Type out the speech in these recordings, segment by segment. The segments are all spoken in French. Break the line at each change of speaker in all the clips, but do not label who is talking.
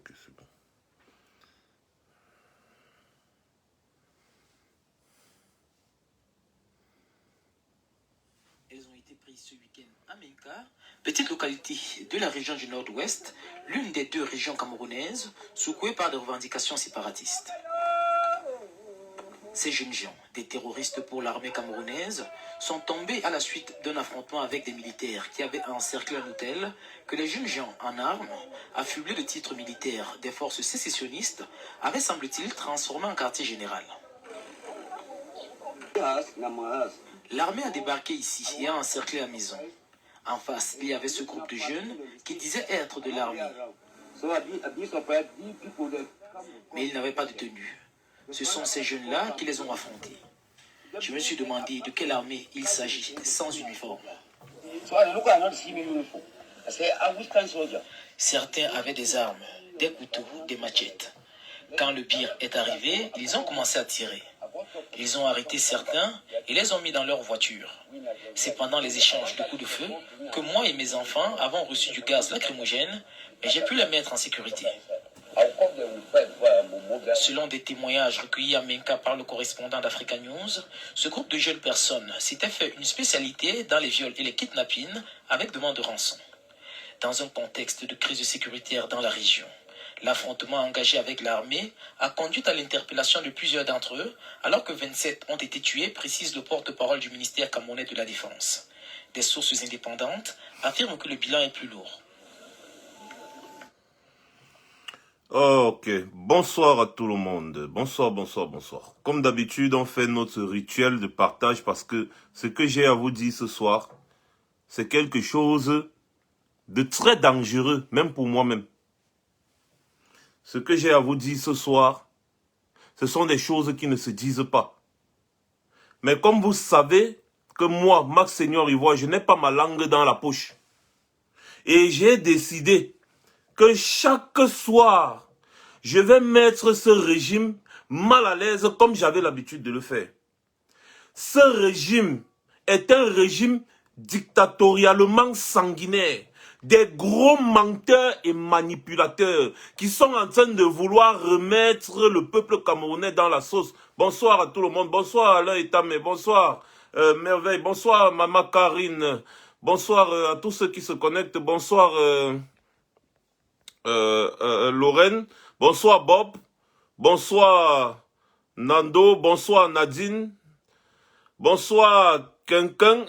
Ok, c'est bon.
Elles ont été prises ce week-end à Menka, petite localité de la région du Nord-Ouest, l'une des deux régions camerounaises secouées par des revendications séparatistes. Ces jeunes gens, des terroristes pour l'armée camerounaise, sont tombés à la suite d'un affrontement avec des militaires qui avaient encerclé un hôtel que les jeunes gens en armes, affublés de titres militaires des forces sécessionnistes, avaient, semble-t-il, transformé en quartier général. L'armée a débarqué ici et a encerclé la maison. En face, il y avait ce groupe de jeunes qui disaient être de l'armée. Mais ils n'avaient pas de tenue. Ce sont ces jeunes-là qui les ont affrontés. Je me suis demandé de quelle armée il s'agit, sans uniforme. Certains avaient des armes, des couteaux, des machettes. Quand le pire est arrivé, ils ont commencé à tirer. Ils ont arrêté certains et les ont mis dans leur voiture. C'est pendant les échanges de coups de feu que moi et mes enfants avons reçu du gaz lacrymogène, mais j'ai pu les mettre en sécurité. Selon des témoignages recueillis à Menka par le correspondant d'Africa News, ce groupe de jeunes personnes s'était fait une spécialité dans les viols et les kidnappings avec demande de rançon. Dans un contexte de crise sécuritaire dans la région, l'affrontement engagé avec l'armée a conduit à l'interpellation de plusieurs d'entre eux, alors que 27 ont été tués, précise le porte-parole du ministère camerounais de la Défense. Des sources indépendantes affirment que le bilan est plus lourd.
Ok, bonsoir à tout le monde. Bonsoir. Comme d'habitude, on fait notre rituel de partage parce que ce que j'ai à vous dire ce soir, c'est quelque chose de très dangereux, même pour moi-même. Ce que j'ai à vous dire ce soir, ce sont des choses qui ne se disent pas. Mais comme vous savez que moi, Max Seigneur Ivoire, je n'ai pas ma langue dans la poche. Et j'ai décidé que chaque soir, je vais mettre ce régime mal à l'aise comme j'avais l'habitude de le faire. Ce régime est un régime dictatorialement sanguinaire. Des gros menteurs et manipulateurs qui sont en train de vouloir remettre le peuple camerounais dans la sauce. Bonsoir à tout le monde. Bonsoir Alain Etamé. Bonsoir Merveille. Bonsoir Maman Karine. Bonsoir à tous ceux qui se connectent. Bonsoir Lorraine. Bonsoir Bob. Bonsoir Nando. Bonsoir Nadine. Bonsoir Quinquin.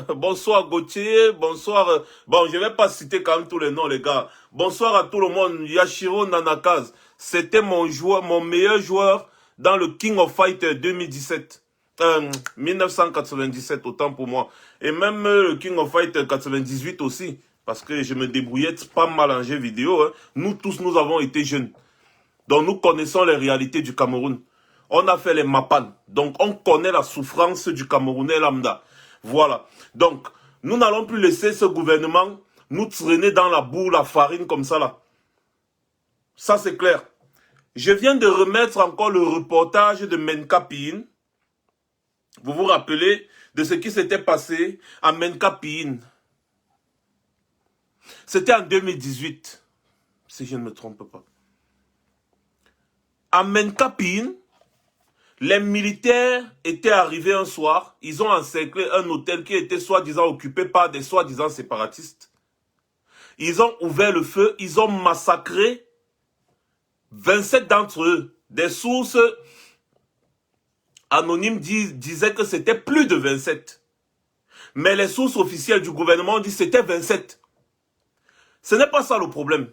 Bonsoir Gauthier. Bonsoir. Bon, je ne vais pas citer quand même tous les noms, les gars. Bonsoir à tout le monde. Yashiro Nanakaz. C'était mon meilleur joueur dans le King of Fighters 2017. 1997, autant pour moi. Et même le King of Fighters 98 aussi. Parce que je me débrouillais pas mal en jeu vidéo. Hein. Nous tous, nous avons été jeunes. Donc nous connaissons les réalités du Cameroun. On a fait les MAPAN. Donc on connaît la souffrance du Camerounais lambda. Voilà. Donc nous n'allons plus laisser ce gouvernement nous traîner dans la boue, la farine comme ça là. Ça c'est clair. Je viens de remettre encore le reportage de Menka Piyin. Vous vous rappelez de ce qui s'était passé à Menka Piyin. C'était en 2018. Si je ne me trompe pas. À Menka Piyin, les militaires étaient arrivés un soir, ils ont encerclé un hôtel qui était soi-disant occupé par des soi-disant séparatistes. Ils ont ouvert le feu, ils ont massacré 27 d'entre eux. Des sources anonymes disaient que c'était plus de 27. Mais les sources officielles du gouvernement disent que c'était 27. Ce n'est pas ça le problème.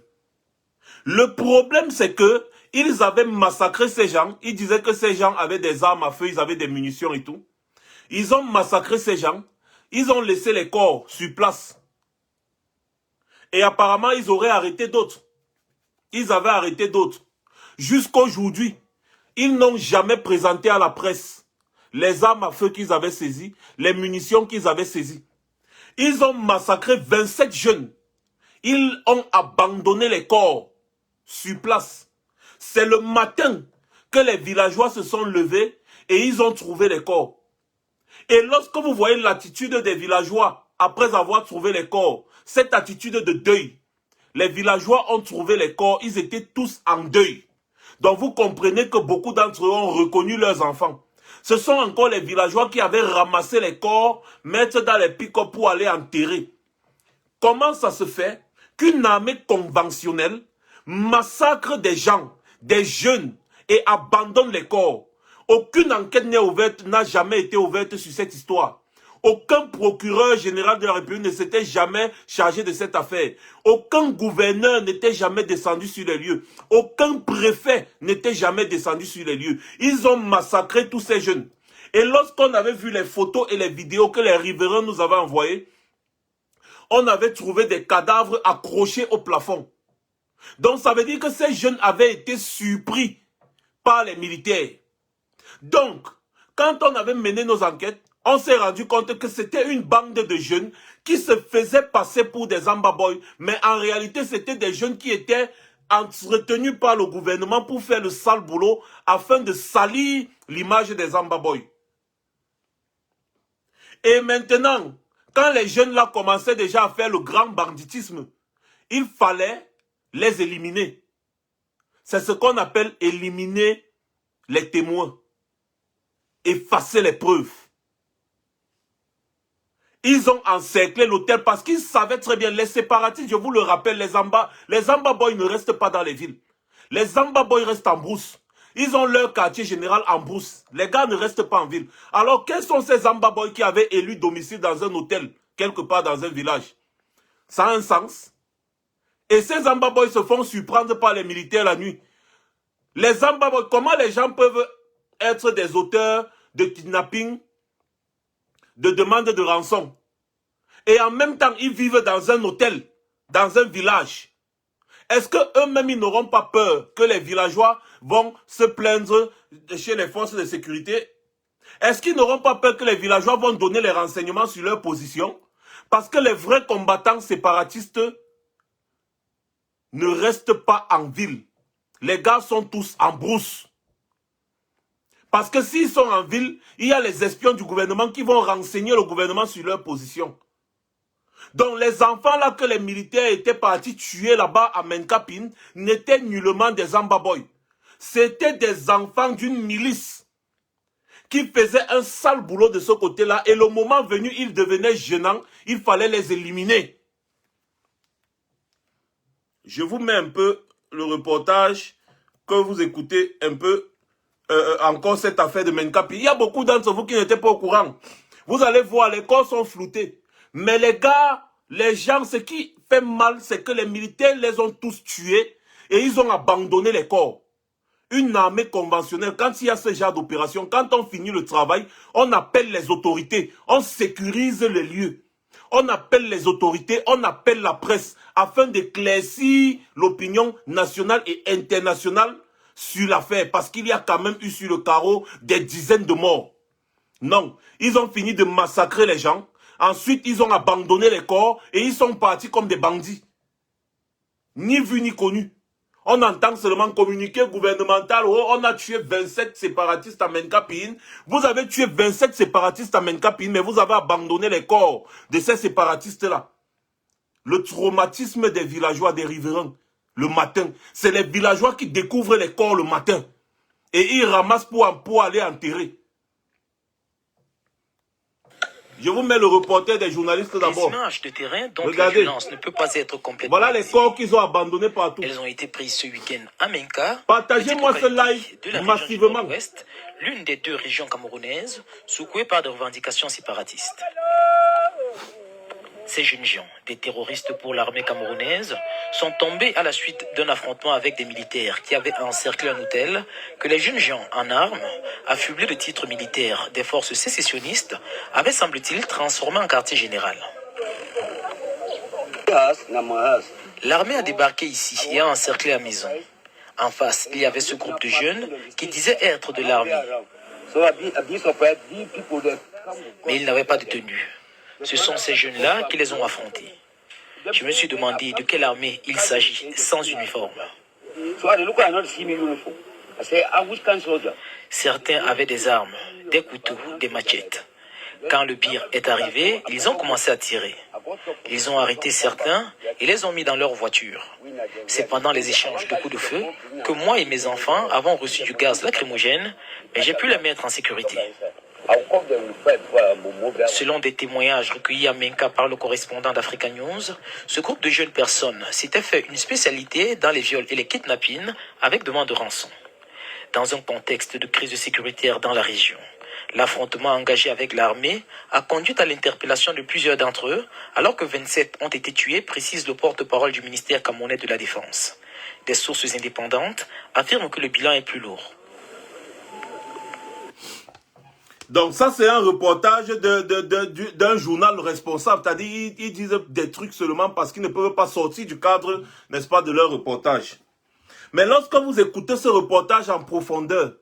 Le problème c'est que ils avaient massacré ces gens. Ils disaient que ces gens avaient des armes à feu, ils avaient des munitions et tout. Ils ont massacré ces gens. Ils ont laissé les corps sur place. Et apparemment, ils auraient arrêté d'autres. Ils avaient arrêté d'autres. Jusqu'aujourd'hui, ils n'ont jamais présenté à la presse les armes à feu qu'ils avaient saisies, les munitions qu'ils avaient saisies. Ils ont massacré 27 jeunes. Ils ont abandonné les corps sur place. C'est le matin que les villageois se sont levés et ils ont trouvé les corps. Et lorsque vous voyez l'attitude des villageois après avoir trouvé les corps, cette attitude de deuil, les villageois ont trouvé les corps, ils étaient tous en deuil. Donc vous comprenez que beaucoup d'entre eux ont reconnu leurs enfants. Ce sont encore les villageois qui avaient ramassé les corps, mettre dans les pick-up pour aller enterrer. Comment ça se fait qu'une armée conventionnelle massacre des gens, des jeunes, et abandonne les corps? Aucune enquête n'est ouverte, n'a jamais été ouverte sur cette histoire. Aucun procureur général de la République ne s'était jamais chargé de cette affaire. Aucun gouverneur n'était jamais descendu sur les lieux. Aucun préfet n'était jamais descendu sur les lieux. Ils ont massacré tous ces jeunes. Et lorsqu'on avait vu les photos et les vidéos que les riverains nous avaient envoyées, on avait trouvé des cadavres accrochés au plafond. Donc ça veut dire que ces jeunes avaient été surpris par les militaires. Donc, quand on avait mené nos enquêtes, on s'est rendu compte que c'était une bande de jeunes qui se faisaient passer pour des Ambaboy, mais en réalité, c'était des jeunes qui étaient entretenus par le gouvernement pour faire le sale boulot afin de salir l'image des Ambaboy. Et maintenant, quand les jeunes là commençaient déjà à faire le grand banditisme, il fallait les éliminer. C'est ce qu'on appelle éliminer les témoins. Effacer les preuves. Ils ont encerclé l'hôtel parce qu'ils savaient très bien, les séparatistes, je vous le rappelle, les Amba Boys ne restent pas dans les villes. Les Amba Boys restent en brousse. Ils ont leur quartier général en brousse. Les gars ne restent pas en ville. Alors, quels sont ces Amba Boys qui avaient élu domicile dans un hôtel, quelque part dans un village? Ça a un sens. Et ces Amba Boys se font surprendre par les militaires la nuit. Les Amba Boys, comment les gens peuvent être des auteurs de kidnapping, de demande de rançon, et en même temps ils vivent dans un hôtel, dans un village? Est-ce qu'eux-mêmes ils n'auront pas peur que les villageois vont se plaindre chez les forces de sécurité? Est-ce qu'ils n'auront pas peur que les villageois vont donner les renseignements sur leur position? Parce que les vrais combattants séparatistes ne restent pas en ville. Les gars sont tous en brousse. Parce que s'ils sont en ville, il y a les espions du gouvernement qui vont renseigner le gouvernement sur leur position. Donc les enfants là que les militaires étaient partis tuer là-bas à Menkapine n'étaient nullement des Ambaboy. C'était des enfants d'une milice qui faisaient un sale boulot de ce côté-là. Et le moment venu, ils devenaient gênants. Il fallait les éliminer. Je vous mets un peu le reportage, que vous écoutez un peu encore cette affaire de Menkapi. Il y a beaucoup d'entre vous qui n'étaient pas au courant. Vous allez voir, les corps sont floutés. Mais les gars, les gens, ce qui fait mal, c'est que les militaires les ont tous tués et ils ont abandonné les corps. Une armée conventionnelle, quand il y a ce genre d'opération, quand on finit le travail, on appelle les autorités, on sécurise les lieux. On appelle les autorités, on appelle la presse afin d'éclaircir l'opinion nationale et internationale sur l'affaire, parce qu'il y a quand même eu sur le carreau des dizaines de morts. Non, ils ont fini de massacrer les gens. Ensuite, ils ont abandonné les corps et ils sont partis comme des bandits. Ni vu ni connu. On entend seulement communiqué gouvernemental. Oh, on a tué 27 séparatistes à Menkapine. Vous avez tué 27 séparatistes à Menkapine, mais vous avez abandonné les corps de ces séparatistes-là. Le traumatisme des villageois, des riverains, le matin. C'est les villageois qui découvrent les corps le matin. Et ils ramassent pour aller enterrer. Je vous mets le reporter des journalistes d'abord.
Les images de terrain dont
Regardez.
la violence ne peut pas être complètement...
Voilà les corps qu'ils ont abandonnés partout.
Elles ont été prises ce week-end à Menka.
Partagez-moi ce live
de la
massivement.
Ouest, l'une des deux régions camerounaises, secouée par des revendications séparatistes. Ces jeunes gens, des terroristes pour l'armée camerounaise, sont tombés à la suite d'un affrontement avec des militaires qui avaient encerclé un hôtel que les jeunes gens en armes, affublés de titres militaires des forces sécessionnistes, avaient, semble-t-il, transformé en quartier général. L'armée a débarqué ici et a encerclé la maison. En face, il y avait ce groupe de jeunes qui disaient être de l'armée. Mais ils n'avaient pas de tenue. Ce sont ces jeunes-là qui les ont affrontés. Je me suis demandé de quelle armée il s'agit, sans uniforme. Certains avaient des armes, des couteaux, des machettes. Quand le pire est arrivé, ils ont commencé à tirer. Ils ont arrêté certains et les ont mis dans leur voiture. C'est pendant les échanges de coups de feu que moi et mes enfants avons reçu du gaz lacrymogène, mais j'ai pu les mettre en sécurité. Selon des témoignages recueillis à Menka par le correspondant d'Africa News, ce groupe de jeunes personnes s'était fait une spécialité dans les viols et les kidnappings avec demande de rançon. Dans un contexte de crise sécuritaire dans la région, l'affrontement engagé avec l'armée a conduit à l'interpellation de plusieurs d'entre eux, alors que 27 ont été tués, précise le porte-parole du ministère camerounais de la Défense. Des sources indépendantes affirment que le bilan est plus lourd.
Donc ça, c'est un reportage d'un journal responsable. C'est-à-dire, ils disent des trucs seulement parce qu'ils ne peuvent pas sortir du cadre, n'est-ce pas, de leur reportage. Mais lorsque vous écoutez ce reportage en profondeur,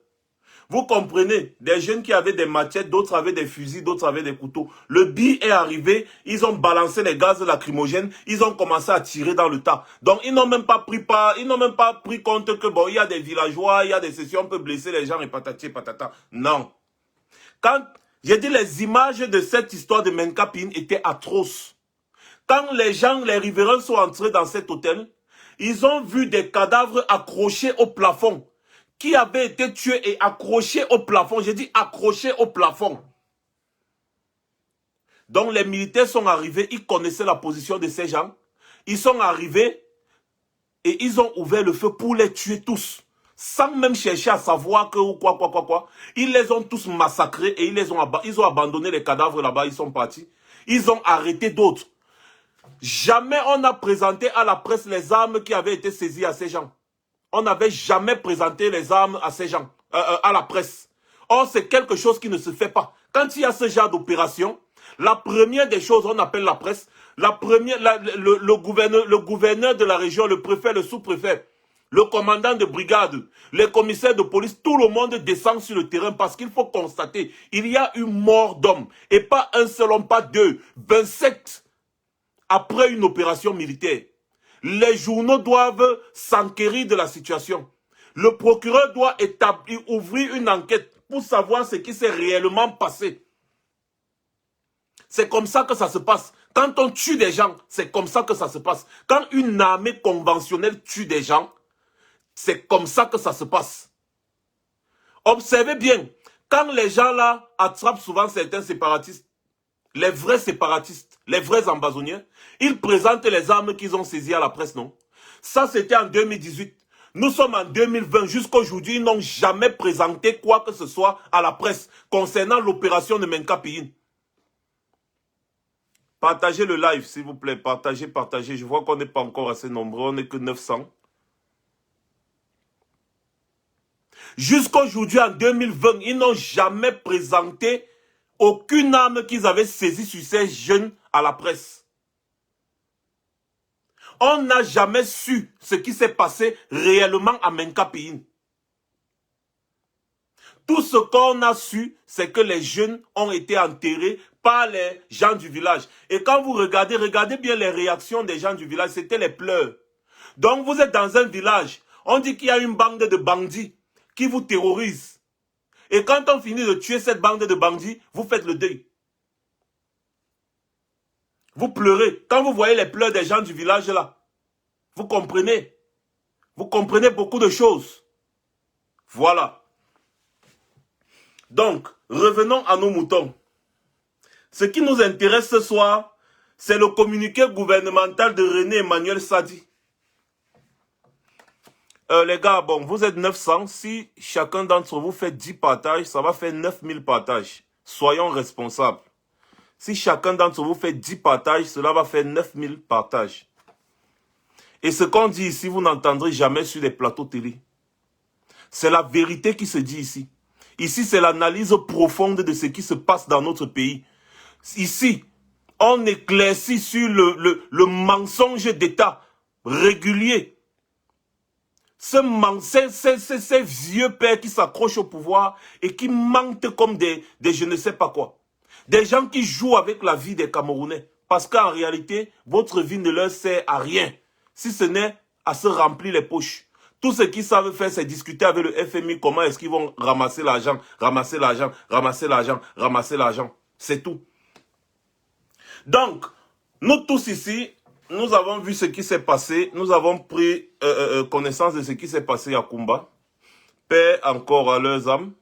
vous comprenez, des jeunes qui avaient des machettes, d'autres avaient des fusils, d'autres avaient des couteaux. Le bi est arrivé, ils ont balancé les gaz lacrymogènes, ils ont commencé à tirer dans le tas. Donc ils n'ont même pas pris compte que bon, il y a des villageois, il y a des sessions, on peut blesser les gens et patati patata. Non. Quand j'ai dit les images de cette histoire de Menka Pin étaient atroces. Quand les gens, les riverains sont entrés dans cet hôtel, ils ont vu des cadavres accrochés au plafond, qui avaient été tués et accrochés au plafond. J'ai dit accrochés au plafond. Donc les militaires sont arrivés, ils connaissaient la position de ces gens. Ils sont arrivés et ils ont ouvert le feu pour les tuer tous. Sans même chercher à savoir que ou quoi. Ils les ont tous massacrés et ils ont abandonné les cadavres là-bas, ils sont partis. Ils ont arrêté d'autres. Jamais on n'a présenté à la presse les armes qui avaient été saisies à ces gens. On n'avait jamais présenté les armes à ces gens, à la presse. Or, c'est quelque chose qui ne se fait pas. Quand il y a ce genre d'opération, la première des choses, on appelle la presse, le gouverneur de la région, le préfet, le sous-préfet, le commandant de brigade, les commissaires de police, tout le monde descend sur le terrain parce qu'il faut constater, il y a eu mort d'hommes. Et pas un seul homme, pas deux, 27 après une opération militaire. Les journaux doivent s'enquérir de la situation. Le procureur doit ouvrir une enquête pour savoir ce qui s'est réellement passé. C'est comme ça que ça se passe. Quand on tue des gens, c'est comme ça que ça se passe. Quand une armée conventionnelle tue des gens, c'est comme ça que ça se passe. Observez bien, quand les gens là attrapent souvent certains séparatistes, les vrais séparatistes, les vrais ambazoniens, ils présentent les armes qu'ils ont saisies à la presse, non? Ça, c'était en 2018. Nous sommes en 2020. Jusqu'à aujourd'hui, ils n'ont jamais présenté quoi que ce soit à la presse concernant l'opération de Menka Pin. Partagez le live, s'il vous plaît. Partagez. Je vois qu'on n'est pas encore assez nombreux. On n'est que 900. Jusqu'à aujourd'hui, en 2020, ils n'ont jamais présenté aucune arme qu'ils avaient saisie sur ces jeunes à la presse. On n'a jamais su ce qui s'est passé réellement à Menka Pin. Tout ce qu'on a su, c'est que les jeunes ont été enterrés par les gens du village. Et quand vous regardez bien les réactions des gens du village, c'était les pleurs. Donc vous êtes dans un village, on dit qu'il y a une bande de bandits qui vous terrorise. Et quand on finit de tuer cette bande de bandits, vous faites le deuil. Vous pleurez. Quand vous voyez les pleurs des gens du village là, vous comprenez. Vous comprenez beaucoup de choses. Voilà. Donc, revenons à nos moutons. Ce qui nous intéresse ce soir, c'est le communiqué gouvernemental de René Emmanuel Sadi. Les gars, bon, vous êtes 900. Si chacun d'entre vous fait 10 partages, ça va faire 9000 partages. Soyons responsables. Si chacun d'entre vous fait 10 partages, cela va faire 9000 partages. Et ce qu'on dit ici, vous n'entendrez jamais sur les plateaux télé. C'est la vérité qui se dit ici. Ici, c'est l'analyse profonde de ce qui se passe dans notre pays. Ici, on éclaircit sur le mensonge d'État régulier. Ces vieux pères qui s'accrochent au pouvoir et qui mentent comme des je ne sais pas quoi. Des gens qui jouent avec la vie des Camerounais. Parce qu'en réalité, votre vie ne leur sert à rien. Si ce n'est à se remplir les poches. Tout ce qu'ils savent faire, c'est discuter avec le FMI. Comment est-ce qu'ils vont ramasser l'argent, ramasser l'argent, ramasser l'argent, ramasser l'argent. C'est tout. Donc, Nous tous ici, nous avons vu ce qui s'est passé. Nous avons pris connaissance de ce qui s'est passé à Kumba. Paix encore à leurs âmes.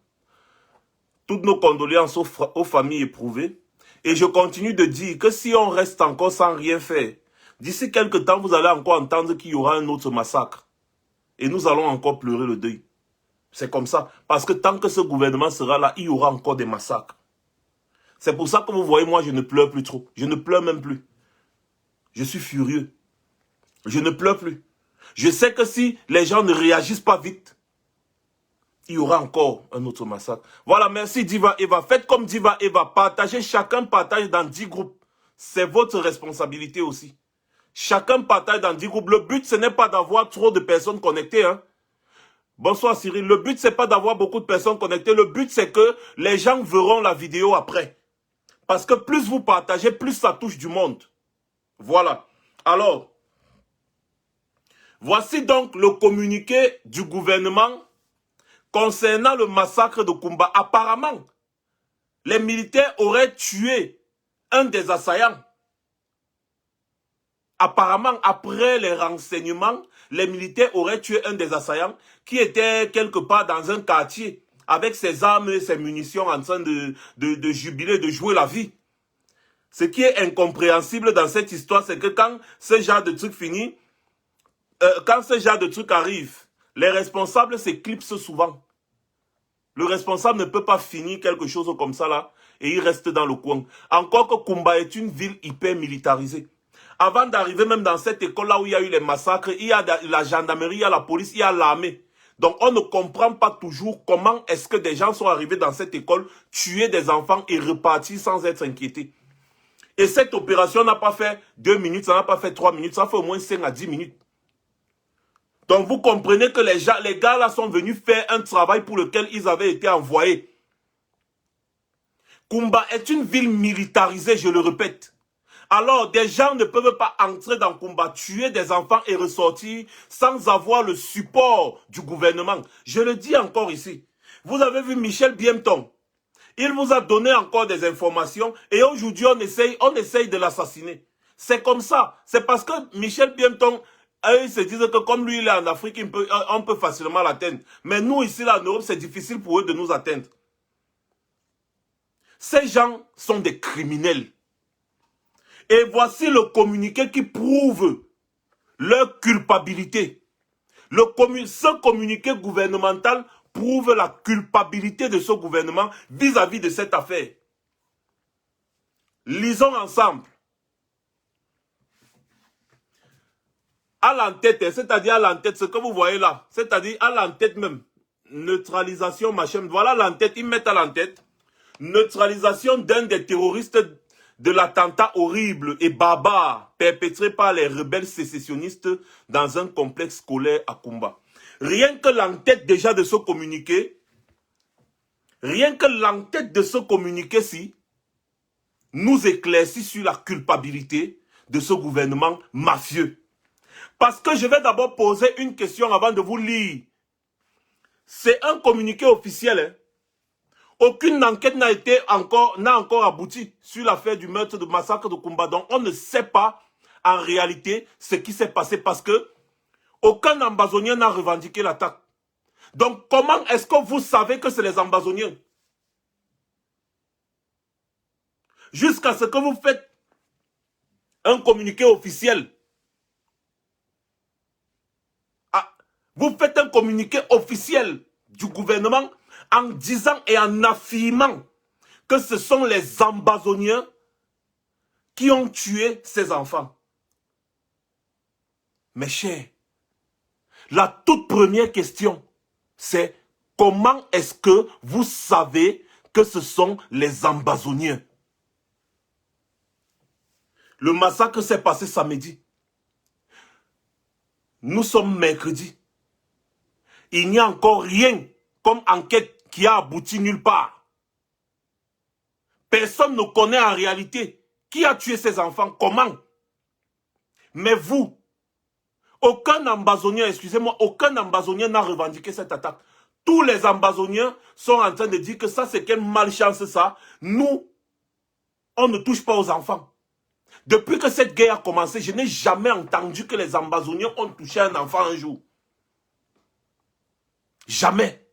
Toutes nos condoléances aux familles éprouvées. Et je continue de dire que si on reste encore sans rien faire, d'ici quelques temps, vous allez encore entendre qu'il y aura un autre massacre. Et nous allons encore pleurer le deuil. C'est comme ça. Parce que tant que ce gouvernement sera là, il y aura encore des massacres. C'est pour ça que vous voyez, moi, je ne pleure plus trop. Je ne pleure même plus. Je suis furieux. Je ne pleure plus. Je sais que si les gens ne réagissent pas vite, il y aura encore un autre massacre. Voilà, merci Diva Eva. Faites comme Diva Eva. Partagez, chacun partage dans 10 groupes. C'est votre responsabilité aussi. Chacun partage dans 10 groupes. Le but, ce n'est pas d'avoir trop de personnes connectées. Hein. Bonsoir Cyril. Le but, ce n'est pas d'avoir beaucoup de personnes connectées. Le but, c'est que les gens verront la vidéo après. Parce que plus vous partagez, plus ça touche du monde. Voilà. Alors, voici donc le communiqué du gouvernement concernant le massacre de Kumba. Apparemment, les militaires auraient tué un des assaillants. Apparemment, après les renseignements, les militaires auraient tué un des assaillants qui était quelque part dans un quartier avec ses armes et ses munitions en train de jubiler, de jouer la vie. Ce qui est incompréhensible dans cette histoire, c'est que quand ce genre de truc finit, quand ce genre de truc arrive, les responsables s'éclipsent souvent. Le responsable ne peut pas finir quelque chose comme ça là et il reste dans le coin. Encore que Kumba est une ville hyper militarisée. Avant d'arriver même dans cette école là où il y a eu les massacres, il y a la gendarmerie, il y a la police, il y a l'armée. Donc on ne comprend pas toujours comment est-ce que des gens sont arrivés dans cette école, tuer des enfants et repartir sans être inquiétés. Et cette opération n'a pas fait 2 minutes, ça n'a pas fait 3 minutes, ça fait au moins 5 à 10 minutes. Donc vous comprenez que les gars là sont venus faire un travail pour lequel ils avaient été envoyés. Kumba est une ville militarisée, je le répète. Alors des gens ne peuvent pas entrer dans Kumba, tuer des enfants et ressortir sans avoir le support du gouvernement. Je le dis encore ici. Vous avez vu Michel Biemton. Il vous a donné encore des informations et aujourd'hui on essaye de l'assassiner. C'est comme ça. C'est parce que Michel Biemton, ils se disent que comme lui il est en Afrique, on peut facilement l'atteindre. Mais nous ici là, en Europe, c'est difficile pour eux de nous atteindre. Ces gens sont des criminels. Et voici le communiqué qui prouve leur culpabilité. Ce communiqué gouvernemental prouve la culpabilité de ce gouvernement vis-à-vis de cette affaire. Lisons ensemble. À l'entête, c'est-à-dire à l'entête, ce que vous voyez là, c'est-à-dire à l'entête même, neutralisation, machin, voilà l'entête, ils mettent à l'entête, neutralisation d'un des terroristes de l'attentat horrible et barbare perpétré par les rebelles sécessionnistes dans un complexe scolaire à Kumba. Rien que l'entête déjà de ce communiqué, ci nous éclaircit sur la culpabilité de ce gouvernement mafieux. Parce que je vais d'abord poser une question avant de vous lire. C'est un communiqué officiel. Hein? Aucune enquête n'a encore abouti sur l'affaire du meurtre de massacre de Kumba. Donc on ne sait pas en réalité ce qui s'est passé parce que aucun ambazonien n'a revendiqué l'attaque. Donc comment est-ce que vous savez que c'est les ambazoniens? Jusqu'à ce que vous faites un communiqué officiel. Vous faites un communiqué officiel du gouvernement en disant et en affirmant que ce sont les ambazoniens qui ont tué ces enfants. Mes chers, la toute première question, c'est comment est-ce que vous savez que ce sont les ambazoniens? Le massacre s'est passé samedi. Nous sommes mercredi. Il n'y a encore rien comme enquête qui a abouti nulle part. Personne ne connaît en réalité qui a tué ces enfants, comment. Mais vous, aucun ambazonien, excusez-moi, aucun ambazonien n'a revendiqué cette attaque. Tous les ambazoniens sont en train de dire que ça c'est quelle malchance ça. Nous, on ne touche pas aux enfants. Depuis que cette guerre a commencé, je n'ai jamais entendu que les Ambazoniens ont touché un enfant un jour. Jamais.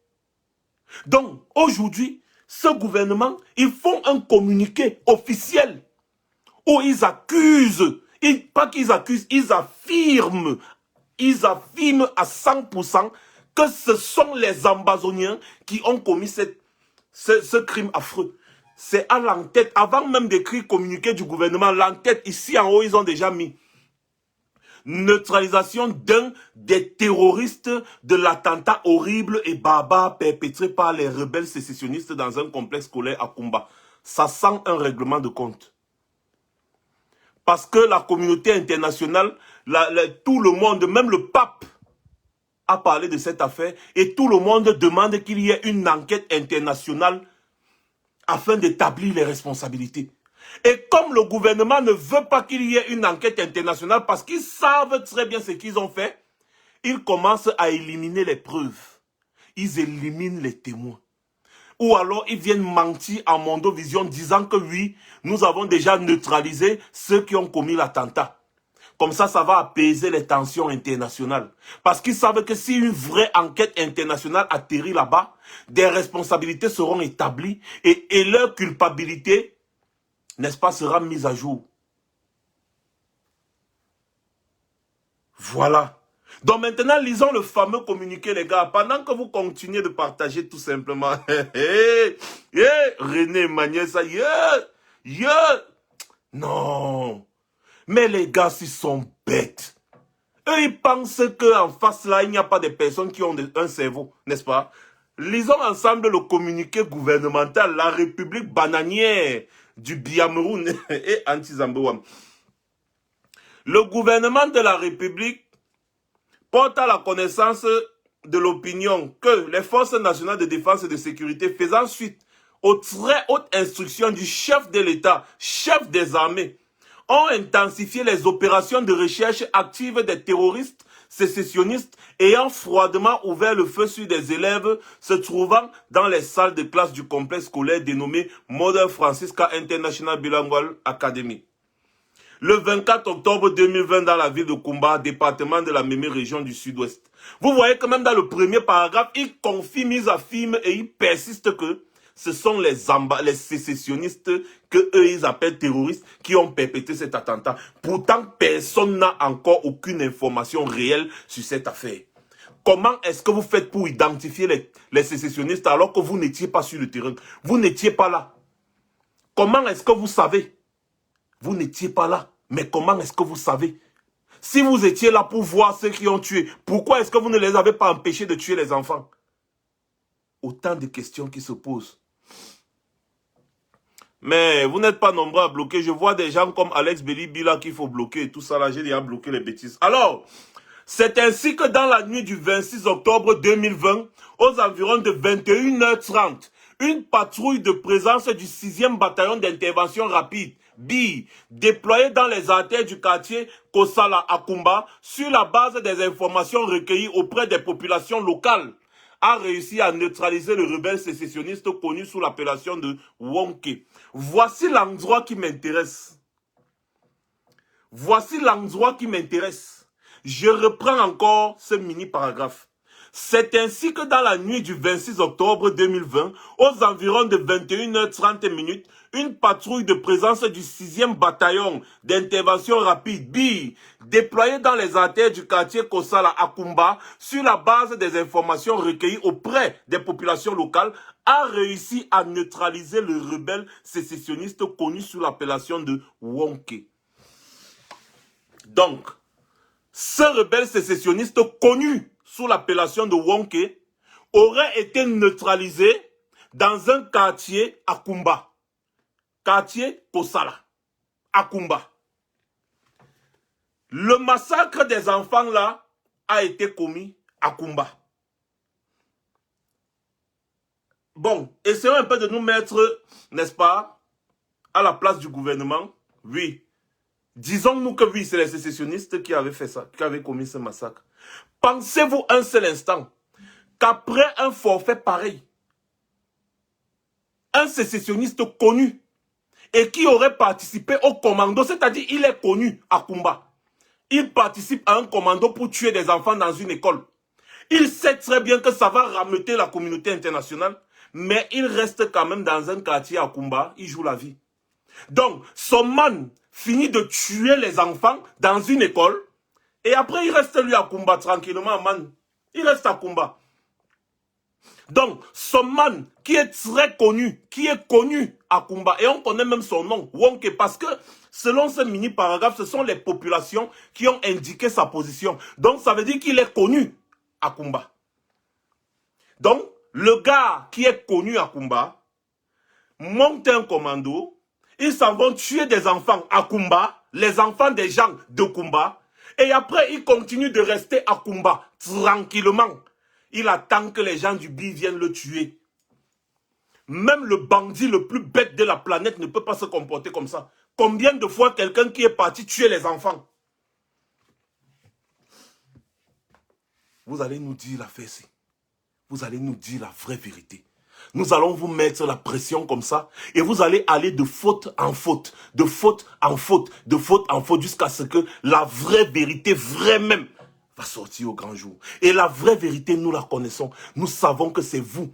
Donc, aujourd'hui, ce gouvernement, ils font un communiqué officiel où ils accusent, pas qu'ils accusent, ils affirment à 100% que ce sont les Ambazoniens qui ont commis ce crime affreux. C'est à l'enquête, avant même d'écrire communiqué du gouvernement, l'enquête ici en haut, ils ont déjà mis neutralisation d'un des terroristes de l'attentat horrible et barbare perpétré par les rebelles sécessionnistes dans un complexe scolaire à Kumba. Ça sent un règlement de compte. Parce que la communauté internationale, tout le monde, même le pape, a parlé de cette affaire et tout le monde demande qu'il y ait une enquête internationale afin d'établir les responsabilités. Et comme le gouvernement ne veut pas qu'il y ait une enquête internationale parce qu'ils savent très bien ce qu'ils ont fait, ils commencent à éliminer les preuves. Ils éliminent les témoins. Ou alors ils viennent mentir à Mondovision disant que oui, nous avons déjà neutralisé ceux qui ont commis l'attentat. Comme ça, ça va apaiser les tensions internationales. Parce qu'ils savent que si une vraie enquête internationale atterrit là-bas, des responsabilités seront établies et leur culpabilité, n'est-ce pas, sera mise à jour. Voilà. Donc maintenant, lisons le fameux communiqué, les gars. Pendant que vous continuez de partager tout simplement. René Emmanuel, ça y est. Non. Mais les gars, ils sont bêtes. Eux, ils pensent qu'en face là, il n'y a pas de personnes qui ont un cerveau, n'est-ce pas? Lisons ensemble le communiqué gouvernemental, la République bananière du Biameroun et Anti-Zambouam. Le gouvernement de la République porte à la connaissance de l'opinion que les forces nationales de défense et de sécurité faisant suite aux très hautes instructions du chef de l'État, chef des armées, ont intensifié les opérations de recherche active des terroristes sécessionnistes ayant froidement ouvert le feu sur des élèves se trouvant dans les salles de classe du complexe scolaire dénommé Mother Francisca International Bilingual Academy. Le 24 octobre 2020 dans la ville de Kumba, département de la même région du sud-ouest. Vous voyez que même dans le premier paragraphe, ils confirment, ils affirment et ils persistent que ce sont les sécessionnistes que eux ils appellent terroristes qui ont perpétré cet attentat. Pourtant, personne n'a encore aucune information réelle sur cette affaire. Comment est-ce que vous faites pour identifier les sécessionnistes alors que vous n'étiez pas sur le terrain? Vous n'étiez pas là. Comment est-ce que vous savez? Vous n'étiez pas là. Mais comment est-ce que vous savez? Si vous étiez là pour voir ceux qui ont tué, pourquoi est-ce que vous ne les avez pas empêchés de tuer les enfants? Autant de questions qui se posent. Mais vous n'êtes pas nombreux à bloquer. Je vois des gens comme Alex Belibila qu'il faut bloquer. Tout ça là, j'ai déjà bloqué les bêtises. Alors, c'est ainsi que dans la nuit du 26 octobre 2020, aux environs de 21h30, une patrouille de présence du 6e bataillon d'intervention rapide, BI, déployée dans les artères du quartier Kosala à Kumba, sur la base des informations recueillies auprès des populations locales, a réussi à neutraliser le rebelle sécessionniste connu sous l'appellation de Wonke. Voici l'endroit qui m'intéresse. Voici l'endroit qui m'intéresse. Je reprends encore ce mini-paragraphe. C'est ainsi que dans la nuit du 26 octobre 2020, aux environs de 21h30, une patrouille de présence du 6e bataillon d'intervention rapide, BI, déployée dans les artères du quartier Kosala à Kumba, sur la base des informations recueillies auprès des populations locales, a réussi à neutraliser le rebelle sécessionniste connu sous l'appellation de Wonke. Donc, ce rebelle sécessionniste connu sous l'appellation de Wonke aurait été neutralisé dans un quartier à Kumba. Quartier Kosala, à Kumba. Le massacre des enfants là a été commis à Kumba. Bon, essayons un peu de nous mettre, n'est-ce pas, à la place du gouvernement. Oui. Disons-nous que oui, c'est les sécessionnistes qui avaient fait ça, qui avaient commis ce massacre. Pensez-vous un seul instant qu'après un forfait pareil, un sécessionniste connu et qui aurait participé au commando, c'est-à-dire il est connu à Kumba. Il participe à un commando pour tuer des enfants dans une école. Il sait très bien que ça va rameuter la communauté internationale, mais il reste quand même dans un quartier à Kumba, il joue la vie. Donc, son man finit de tuer les enfants dans une école, et après il reste lui à Kumba tranquillement, man. Il reste à Kumba. Donc, son man qui est très connu, à Kumba, et on connaît même son nom, Wonke, parce que selon ce mini-paragraphe, ce sont les populations qui ont indiqué sa position. Donc, ça veut dire qu'il est connu à Kumba. Donc, le gars qui est connu à Kumba monte un commando, ils s'en vont tuer des enfants à Kumba, les enfants des gens de Kumba, et après, il continue de rester à Kumba, tranquillement. Il attend que les gens du BI viennent le tuer. Même le bandit le plus bête de la planète ne peut pas se comporter comme ça. Combien de fois quelqu'un qui est parti tuer les enfants? Vous allez nous dire la fessée. Vous allez nous dire la vraie vérité. Nous allons vous mettre la pression comme ça et vous allez aller de faute en faute, de faute en faute, de faute en faute jusqu'à ce que la vraie vérité, vraie même, va sortir au grand jour. Et la vraie vérité, nous la connaissons. Nous savons que c'est vous,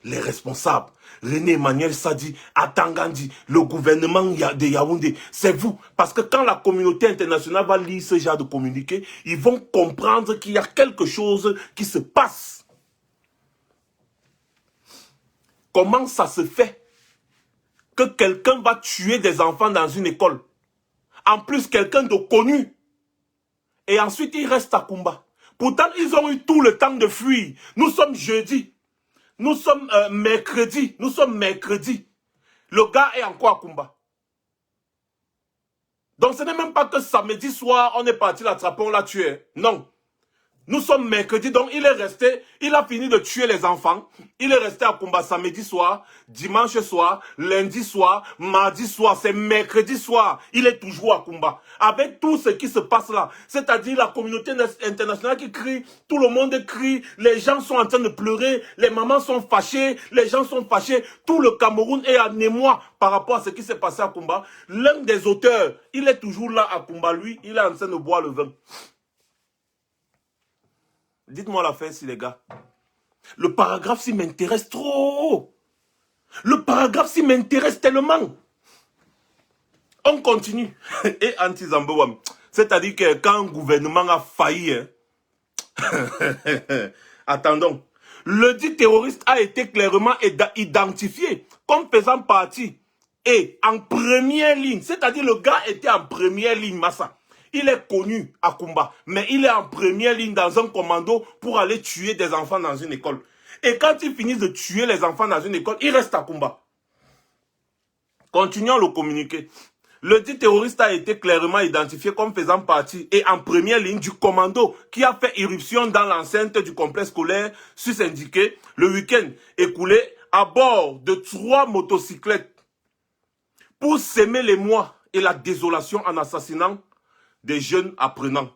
les responsables. René Emmanuel Sadi, Atangandi, le gouvernement de Yaoundé, c'est vous. Parce que quand la communauté internationale va lire ce genre de communiqué, ils vont comprendre qu'il y a quelque chose qui se passe. Comment ça se fait que quelqu'un va tuer des enfants dans une école? En plus, quelqu'un de connu. Et ensuite, il reste à Kumba. Pourtant, ils ont eu tout le temps de fuir. Nous sommes jeudi. Nous sommes mercredi. Nous sommes mercredi. Le gars est encore à Kumba. Donc, ce n'est même pas que samedi soir, on est parti l'attraper, on l'a tué. Non. Nous sommes mercredi, donc il est resté, il a fini de tuer les enfants. Il est resté à Kumba samedi soir, dimanche soir, lundi soir, mardi soir, c'est mercredi soir. Il est toujours à Kumba. Avec tout ce qui se passe là, c'est-à-dire la communauté internationale qui crie, tout le monde crie, les gens sont en train de pleurer, les mamans sont fâchées, les gens sont fâchés. Tout le Cameroun est en émoi par rapport à ce qui s'est passé à Kumba. L'un des auteurs, il est toujours là à Kumba, lui, il est en train de boire le vin. Dites-moi la fesse, les gars. Le paragraphe, s'il m'intéresse trop. Le paragraphe, s'il m'intéresse tellement. On continue. Et anti-Zambouam. C'est-à-dire que quand un gouvernement a failli, attendons. Le dit terroriste a été clairement identifié comme faisant partie et en première ligne. C'est-à-dire le gars était en première ligne, Massa. Il est connu à Kumba, mais il est en première ligne dans un commando pour aller tuer des enfants dans une école. Et quand ils finissent de tuer les enfants dans une école, il reste à Kumba. Continuons le communiqué. Le dit terroriste a été clairement identifié comme faisant partie et en première ligne du commando qui a fait irruption dans l'enceinte du complexe scolaire sus-indiqué le week-end écoulé à bord de 3 motocyclettes pour s'aimer l'émoi et la désolation en assassinant des jeunes apprenants.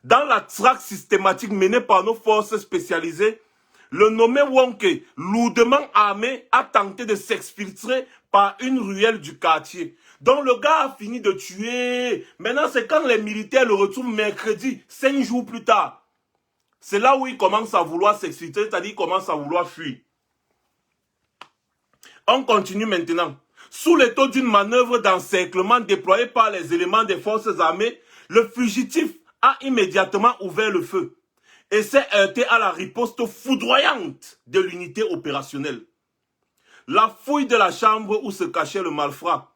Dans la traque systématique menée par nos forces spécialisées, le nommé Wonke, lourdement armé, a tenté de s'exfiltrer par une ruelle du quartier. Donc le gars a fini de tuer. Maintenant, c'est quand les militaires le retrouvent mercredi, 5 jours plus tard. C'est là où il commence à vouloir s'exfiltrer, c'est-à-dire qu'il commence à vouloir fuir. On continue maintenant. Sous l'étau d'une manœuvre d'encerclement déployée par les éléments des forces armées, le fugitif a immédiatement ouvert le feu et s'est heurté à la riposte foudroyante de l'unité opérationnelle. La fouille de la chambre où se cachait le malfrat,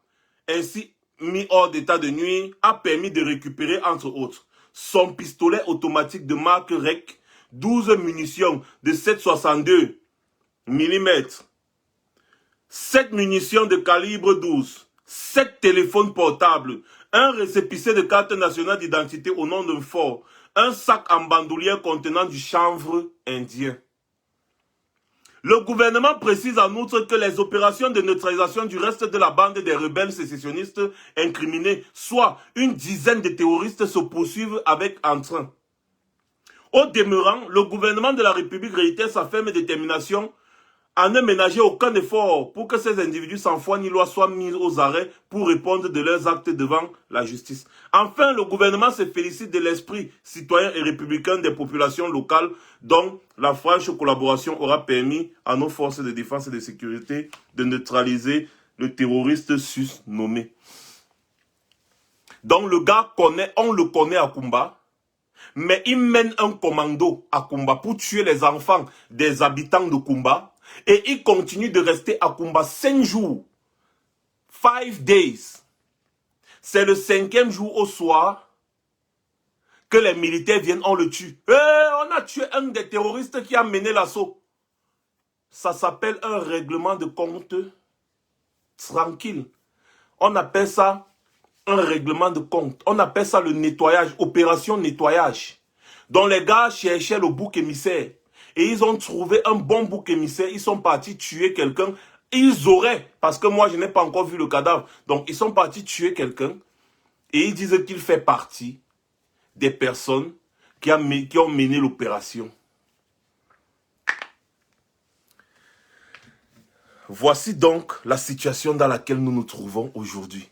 ainsi mis hors d'état de nuire, a permis de récupérer, entre autres, son pistolet automatique de marque REC, 12 munitions de 7,62 mm, 7 munitions de calibre 12, 7 téléphones portables, un récépissé de carte nationale d'identité au nom d'un fort, un sac en bandoulière contenant du chanvre indien. Le gouvernement précise en outre que les opérations de neutralisation du reste de la bande des rebelles sécessionnistes incriminés, soit une dizaine de terroristes, se poursuivent avec entrain. Au demeurant, le gouvernement de la République réitère sa ferme détermination à ne ménager aucun effort pour que ces individus sans foi ni loi soient mis aux arrêts pour répondre de leurs actes devant la justice. Enfin, le gouvernement se félicite de l'esprit citoyen et républicain des populations locales dont la franche collaboration aura permis à nos forces de défense et de sécurité de neutraliser le terroriste susnommé. Donc le gars connaît, on le connaît à Kumba, mais il mène un commando à Kumba pour tuer les enfants des habitants de Kumba. Et il continue de rester à Kumba 5 jours. 5 days. C'est le 5e jour au soir que les militaires viennent, on le tue. On a tué un des terroristes qui a mené l'assaut. Ça s'appelle un règlement de compte tranquille. On appelle ça un règlement de compte. On appelle ça le nettoyage, opération nettoyage. Donc les gars cherchaient le bouc émissaire. Et ils ont trouvé un bon bouc émissaire. Ils sont partis tuer quelqu'un. Ils auraient, parce que moi je n'ai pas encore vu le cadavre. Donc ils sont partis tuer quelqu'un. Et ils disent qu'il fait partie des personnes qui ont mené l'opération. Voici donc la situation dans laquelle nous nous trouvons aujourd'hui.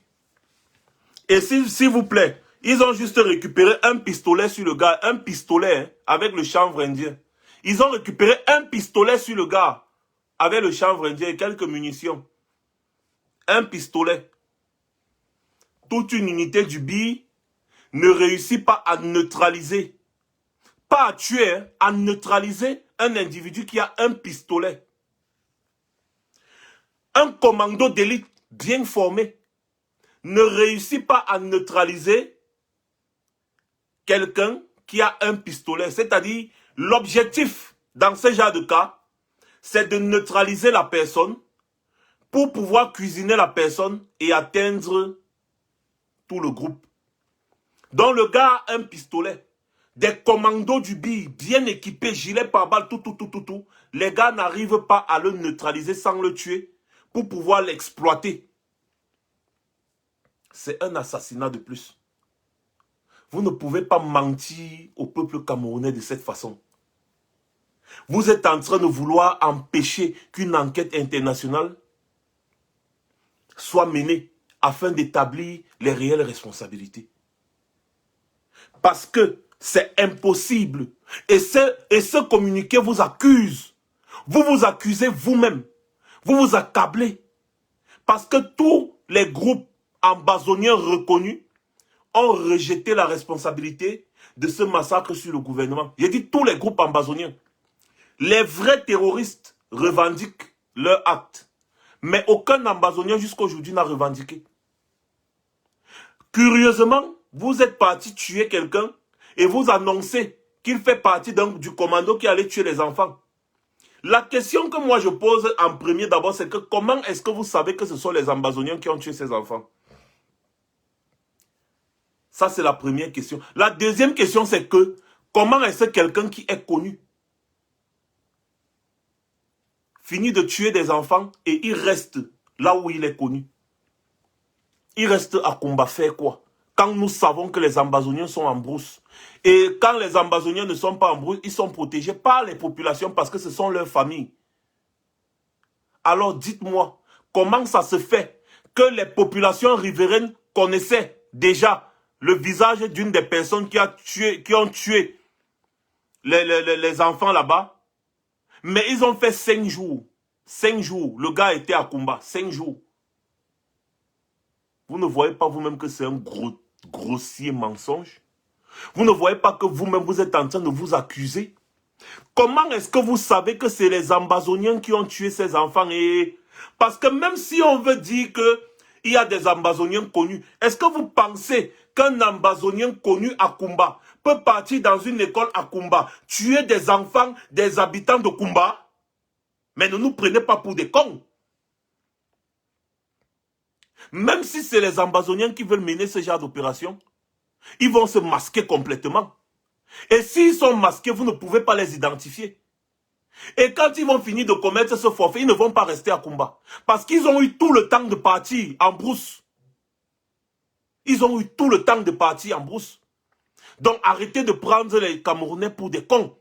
Et s'il vous plaît, ils ont juste récupéré un pistolet sur le gars. Un pistolet hein, avec le chanvre indien. Ils ont récupéré un pistolet sur le gars avec le chanvre indien et quelques munitions. Un pistolet. Toute une unité du BI ne réussit pas à neutraliser. Pas à tuer, hein, à neutraliser un individu qui a un pistolet. Un commando d'élite bien formé ne réussit pas à neutraliser quelqu'un qui a un pistolet. C'est-à-dire, l'objectif dans ce genre de cas, c'est de neutraliser la personne pour pouvoir cuisiner la personne et atteindre tout le groupe. Donc le gars a un pistolet. Des commandos du BI bien équipés, gilet pare-balles, tout. Les gars n'arrivent pas à le neutraliser sans le tuer pour pouvoir l'exploiter. C'est un assassinat de plus. Vous ne pouvez pas mentir au peuple camerounais de cette façon. Vous êtes en train de vouloir empêcher qu'une enquête internationale soit menée afin d'établir les réelles responsabilités. Parce que c'est impossible. Et ce communiqué vous accuse. Vous vous accusez vous-même. Vous vous accablez. Parce que tous les groupes ambazoniens reconnus ont rejeté la responsabilité de ce massacre sur le gouvernement. J'ai dit tous les groupes ambazoniens. Les vrais terroristes revendiquent leur acte. Mais aucun ambazonien jusqu'à aujourd'hui n'a revendiqué. Curieusement, vous êtes parti tuer quelqu'un et vous annoncez qu'il fait partie du commando qui allait tuer les enfants. La question que moi je pose en premier d'abord, c'est que comment est-ce que vous savez que ce sont les ambazoniens qui ont tué ces enfants? Ça, c'est la première question. La deuxième question, c'est que comment est-ce que quelqu'un qui est connu finit de tuer des enfants et il reste là où il est connu? Il reste à Kumba faire quoi? Quand nous savons que les ambazoniens sont en brousse. Et quand les ambazoniens ne sont pas en brousse, ils sont protégés par les populations parce que ce sont leurs familles. Alors dites-moi, comment ça se fait que les populations riveraines connaissaient déjà le visage d'une des personnes qui ont tué les enfants là-bas? Mais ils ont fait 5 jours. 5 jours. Le gars était à Kumba. 5 jours. Vous ne voyez pas vous-même que c'est un grossier mensonge? Vous ne voyez pas que vous-même vous êtes en train de vous accuser? Comment est-ce que vous savez que c'est les ambazoniens qui ont tué ces enfants? Parce que même si on veut dire qu'il y a des ambazoniens connus, est-ce que vous pensez qu'un ambazonien connu à Kumba peut partir dans une école à Kumba, tuer des enfants, des habitants de Kumba? Mais ne nous prenez pas pour des cons. Même si c'est les ambazoniens qui veulent mener ce genre d'opération, ils vont se masquer complètement. Et s'ils sont masqués, vous ne pouvez pas les identifier. Et quand ils vont finir de commettre ce forfait, ils ne vont pas rester à Kumba. Parce qu'ils ont eu tout le temps de partir en brousse. Ils ont eu tout le temps de partir en brousse. Donc arrêtez de prendre les Camerounais pour des cons.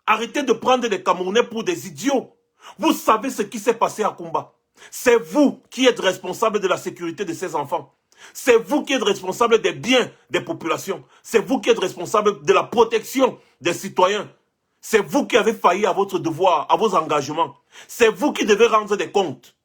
Arrêtez de prendre les Camerounais pour des idiots. Vous savez ce qui s'est passé à Kumba. C'est vous qui êtes responsable de la sécurité de ces enfants. C'est vous qui êtes responsable des biens des populations. C'est vous qui êtes responsable de la protection des citoyens. C'est vous qui avez failli à votre devoir, à vos engagements. C'est vous qui devez rendre des comptes.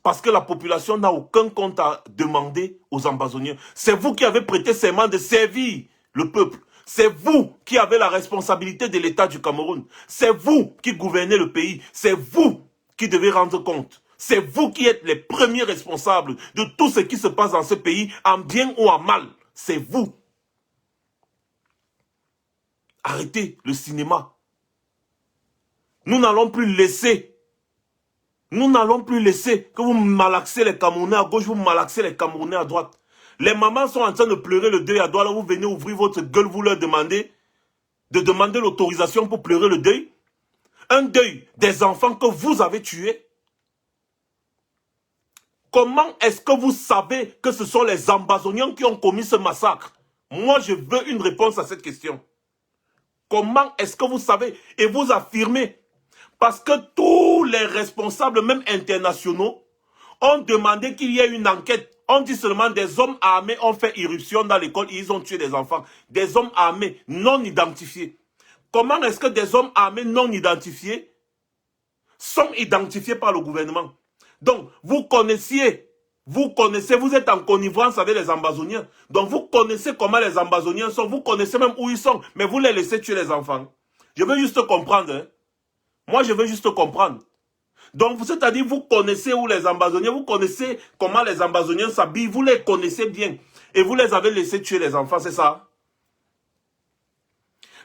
Parce que la population n'a aucun compte à demander aux ambazoniens. C'est vous qui avez prêté serment de servir le peuple. C'est vous qui avez la responsabilité de l'État du Cameroun. C'est vous qui gouvernez le pays. C'est vous qui devez rendre compte. C'est vous qui êtes les premiers responsables de tout ce qui se passe dans ce pays, en bien ou en mal. C'est vous. Arrêtez le cinéma. Nous n'allons plus laisser. Nous n'allons plus laisser que vous malaxez les Camerounais à gauche, vous malaxez les Camerounais à droite. Les mamans sont en train de pleurer le deuil à Douala. Vous venez ouvrir votre gueule, vous leur demandez de demander l'autorisation pour pleurer le deuil. Un deuil des enfants que vous avez tués. Comment est-ce que vous savez que ce sont les ambazoniens qui ont commis ce massacre? Moi, je veux une réponse à cette question. Comment est-ce que vous savez et vous affirmez? Parce que tous les responsables, même internationaux, ont demandé qu'il y ait une enquête. On dit seulement des hommes armés ont fait irruption dans l'école et ils ont tué des enfants. Des hommes armés non identifiés. Comment est-ce que des hommes armés non identifiés sont identifiés par le gouvernement? Donc, vous connaissez, vous êtes en connivence avec les ambazoniens. Donc, vous connaissez comment les ambazoniens sont, vous connaissez même où ils sont, mais vous les laissez tuer les enfants. Je veux juste comprendre, hein. Moi, je veux juste comprendre. Donc, c'est-à-dire, vous connaissez où les ambazoniens, vous connaissez comment les ambazoniens s'habillent, vous les connaissez bien. Et vous les avez laissés tuer les enfants, c'est ça?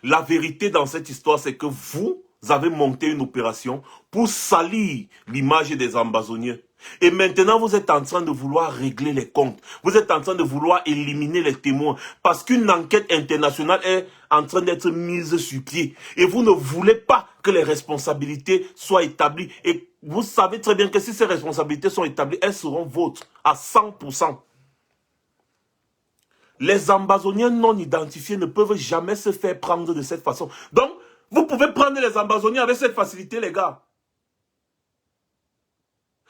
La vérité dans cette histoire, c'est que vous avez monté une opération pour salir l'image des ambazoniens. Et maintenant, vous êtes en train de vouloir régler les comptes. Vous êtes en train de vouloir éliminer les témoins. Parce qu'une enquête internationale est en train d'être mise sur pied. Et vous ne voulez pas que les responsabilités soient établies. Et vous savez très bien que si ces responsabilités sont établies, elles seront vôtres à 100%. Les ambazoniens non identifiés ne peuvent jamais se faire prendre de cette façon. Donc, vous pouvez prendre les ambazoniens avec cette facilité, les gars.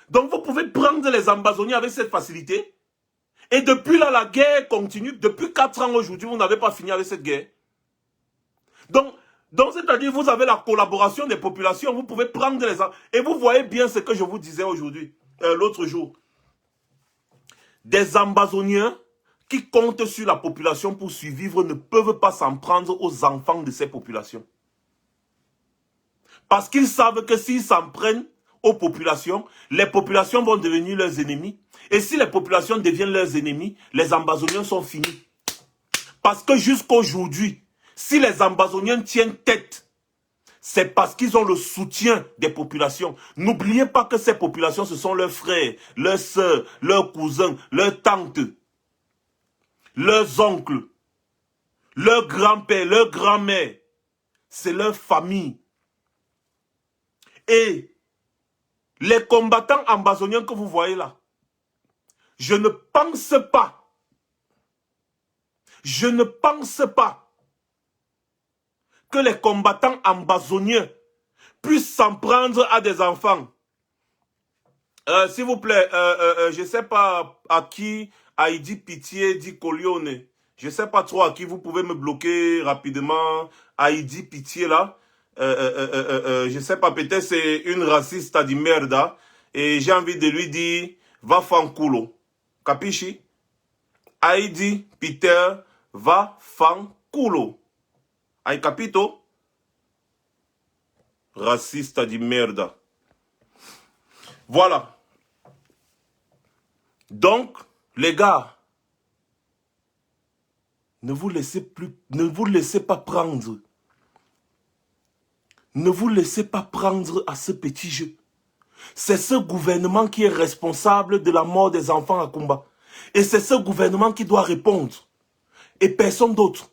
Donc, vous pouvez prendre les ambazoniens avec cette facilité. Et depuis là, la guerre continue. Depuis 4 ans aujourd'hui, vous n'avez pas fini avec cette guerre. Donc c'est-à-dire, vous avez la collaboration des populations. Vous pouvez prendre les... Et vous voyez bien ce que je vous disais aujourd'hui, l'autre jour. Des ambazoniens qui comptent sur la population pour survivre ne peuvent pas s'en prendre aux enfants de ces populations. Parce qu'ils savent que s'ils s'en prennent aux populations, les populations vont devenir leurs ennemis. Et si les populations deviennent leurs ennemis, les ambazoniens sont finis. Parce que jusqu'aujourd'hui, si les ambazoniens tiennent tête, c'est parce qu'ils ont le soutien des populations. N'oubliez pas que ces populations, ce sont leurs frères, leurs sœurs, leurs cousins, leurs tantes, leurs oncles, leurs grands-pères, leurs grands-mères. C'est leur famille. Et les combattants ambazoniens que vous voyez là, je ne pense pas que les combattants ambazoniens puissent s'en prendre à des enfants. S'il vous plaît, je ne sais pas à qui Haïdi Pitié dit Colione. Je ne sais pas trop à qui vous pouvez me bloquer rapidement. Haïdi Pitié là. Je ne sais pas, peut-être c'est une raciste à di merda. Et j'ai envie de lui dire, va fanculo. Capisci? Haïdi Peter, va fanculo. Hai capito? Raciste à di merda. Voilà. Donc, les gars, ne vous laissez pas prendre. Ne vous laissez pas prendre à ce petit jeu. C'est ce gouvernement qui est responsable de la mort des enfants à Kumba. Et c'est ce gouvernement qui doit répondre. Et personne d'autre.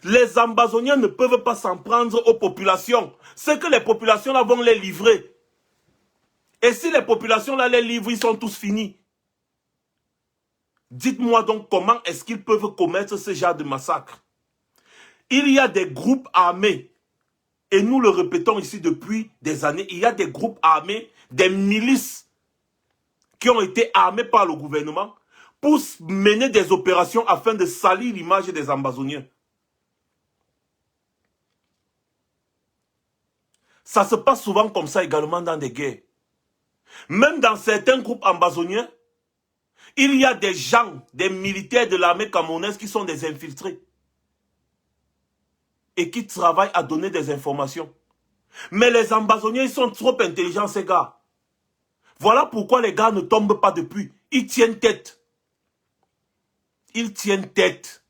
Les ambazoniens ne peuvent pas s'en prendre aux populations. Ce que les populations là vont les livrer. Et si les populations là les livrent, ils sont tous finis. Dites-moi donc comment est-ce qu'ils peuvent commettre ce genre de massacre. Il y a des groupes armés. Et nous le répétons ici depuis des années, il y a des groupes armés, des milices qui ont été armés par le gouvernement pour mener des opérations afin de salir l'image des Ambazoniens. Ça se passe souvent comme ça également dans des guerres. Même dans certains groupes ambazoniens, il y a des gens, des militaires de l'armée camerounaise qui sont des infiltrés et qui travaillent à donner des informations. Mais les Ambazoniens, ils sont trop intelligents, ces gars. Voilà pourquoi les gars ne tombent pas depuis. Ils tiennent tête. Ils tiennent tête.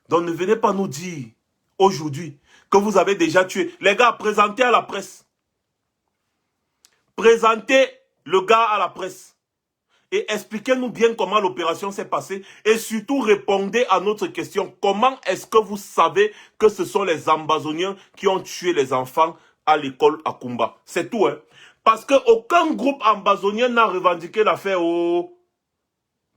Donc ne venez pas nous dire aujourd'hui que vous avez déjà tué. Les gars, présentez à la presse. Présentez le gars à la presse. Et expliquez-nous bien comment l'opération s'est passée. Et surtout, répondez à notre question. Comment est-ce que vous savez que ce sont les Ambazoniens qui ont tué les enfants à l'école à Kumba? C'est tout, hein. Parce qu'aucun groupe ambazonien n'a revendiqué l'affaire. Oh.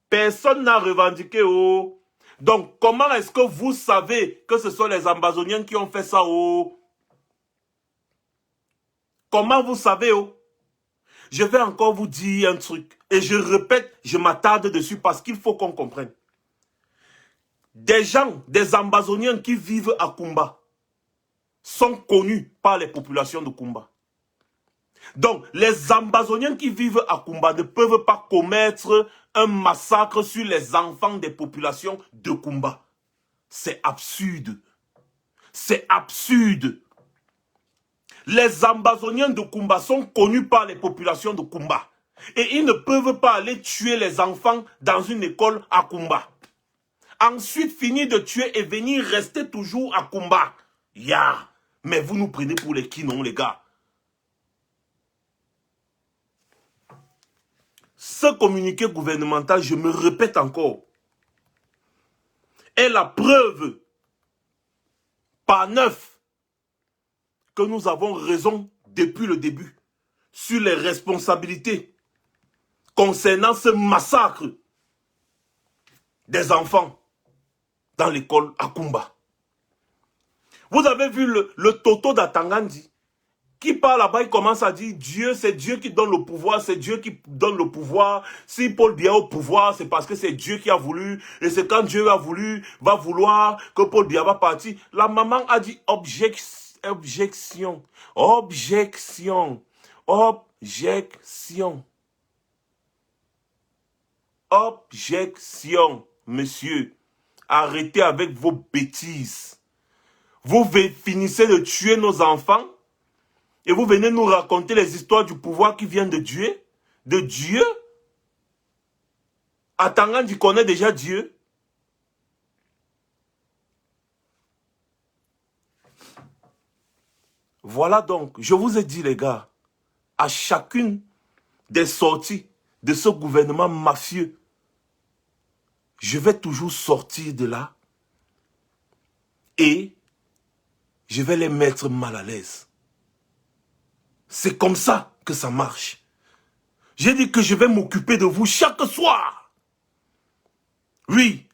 Personne n'a revendiqué. Oh. Donc, comment est-ce que vous savez que ce sont les Ambazoniens qui ont fait ça? Oh. Comment vous savez? Oh. Je vais encore vous dire un truc. Et je répète, je m'attarde dessus parce qu'il faut qu'on comprenne. Des gens, des Ambazoniens qui vivent à Kumba sont connus par les populations de Kumba. Donc, les Ambazoniens qui vivent à Kumba ne peuvent pas commettre un massacre sur les enfants des populations de Kumba. C'est absurde. C'est absurde. Les Ambazoniens de Kumba sont connus par les populations de Kumba. Et ils ne peuvent pas aller tuer les enfants dans une école à Kumba. Ensuite, finir de tuer et venir rester toujours à Kumba. Ya! Mais vous nous prenez pour les kinons, les gars. Ce communiqué gouvernemental, je me répète encore, est la preuve par 9 que nous avons raison depuis le début sur les responsabilités concernant ce massacre des enfants dans l'école à Kumba. Vous avez vu le Toto d'Atangandi qui part là-bas, il commence à dire Dieu, c'est Dieu qui donne le pouvoir, c'est Dieu qui donne le pouvoir. Si Paul Biya est au pouvoir, c'est parce que c'est Dieu qui a voulu. Et c'est quand Dieu a voulu, va vouloir que Paul Biya va partir. La maman a dit objection, objection, objection. Objection, monsieur. Arrêtez avec vos bêtises. Vous finissez de tuer nos enfants et vous venez nous raconter les histoires du pouvoir qui vient de Dieu. De Dieu. Atangandi connaît déjà Dieu. Voilà donc, je vous ai dit les gars, à chacune des sorties de ce gouvernement mafieux, je vais toujours sortir de là et je vais les mettre mal à l'aise. C'est comme ça que ça marche. J'ai dit que je vais m'occuper de vous chaque soir. Oui.